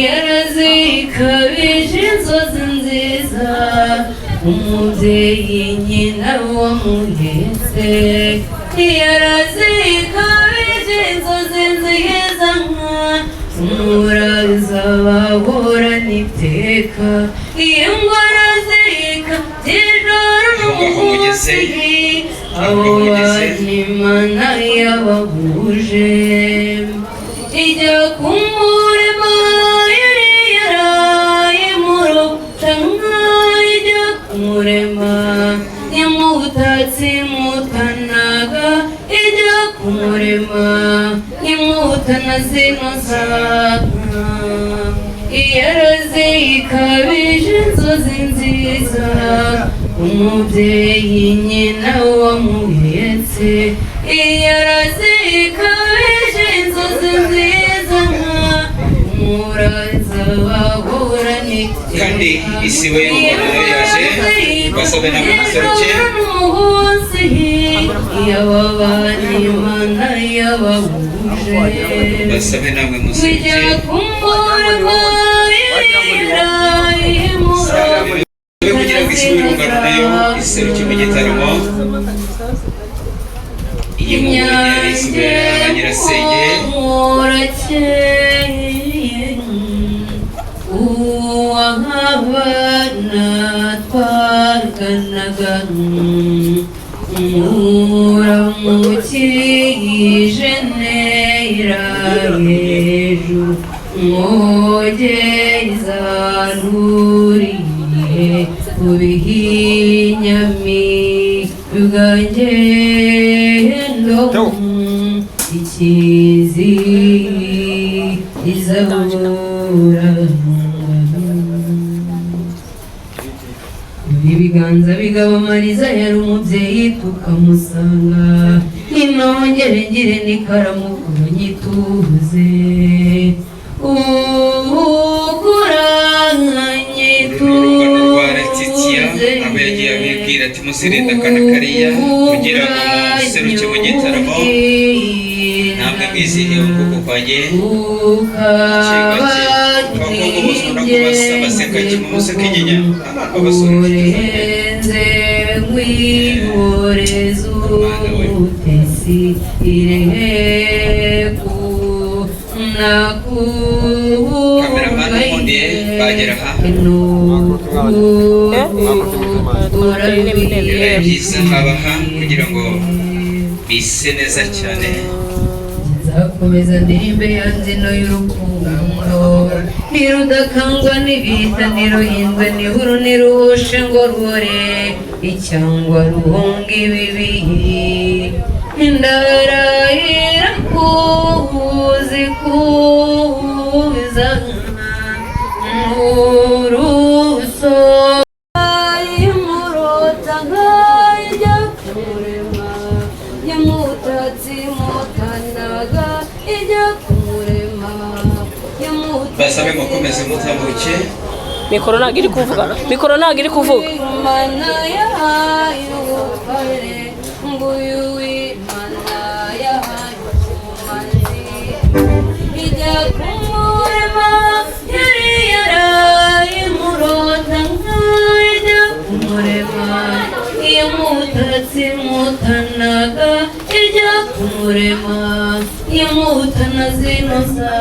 yarazikabije inzozi nziza umubyeyi nyina wamuhetse yarazikabije inzozi nziza umuraza bahorana iteka iyo ngwara zika by'ijoro n'umunsi abo banimana yabahuje ijya kumurema yari yaraye murotanga ijya kumurema yamutatsi mutanaga ijya kumurema imutana zinoza yarazikabije inzozi nziza umubyeyi nyina wamuhetse yarazikabije inzozi nziza umuraza bahorana kandi isiwe y'umugore yaje basabe namwe museruke yababana imana yabahuje basabe namwe museruke kugira ngo isiwe y'umugabo nayo iseruke mu gitaramo iyi mugore yari isiwe na nyirasenge uwahana twaganaga muramukije nera hejuru mwogeza nturiye kubihinyami bwangendo ikizi izabura ibiganza bigaba mariza yari umubyeyi tukamusanga inongere ngire n'ikaramu kunyituze abo yagiye abibwira ati musirinde akana kariya kugira ngo museruke mu gitaramo namwe mwizihiwe kuko kwanjye abakobwa bose ubona ko baseka kimwe museka inyinya abasore kameramani umundiye bagera aha biba byiza habaha kugira ngo bise neza cyane nzakomeza ndirimbe yanzino y'urukundo ntirudakangwa n'ibita ntiruhindwe nihuru niruhushe ngo ruhore icyangwa ruhunga ibibihi ndarahira kuzikuza n'uruso y'umurota nkajya kumurema y'umutatsi mutanaga ijya kumurema basabe mukomeze mutambuke mikoro ntabwo iri kuvuga mikoro ntabwo iri kuvuga imana yahaye ubutware nguyu w'imana yahaye ubumanzi ijya kumurema yari yaraye murota nkajya kumurema iyo mutatsi mutanaga ijya kumurema iyo mutana zinoza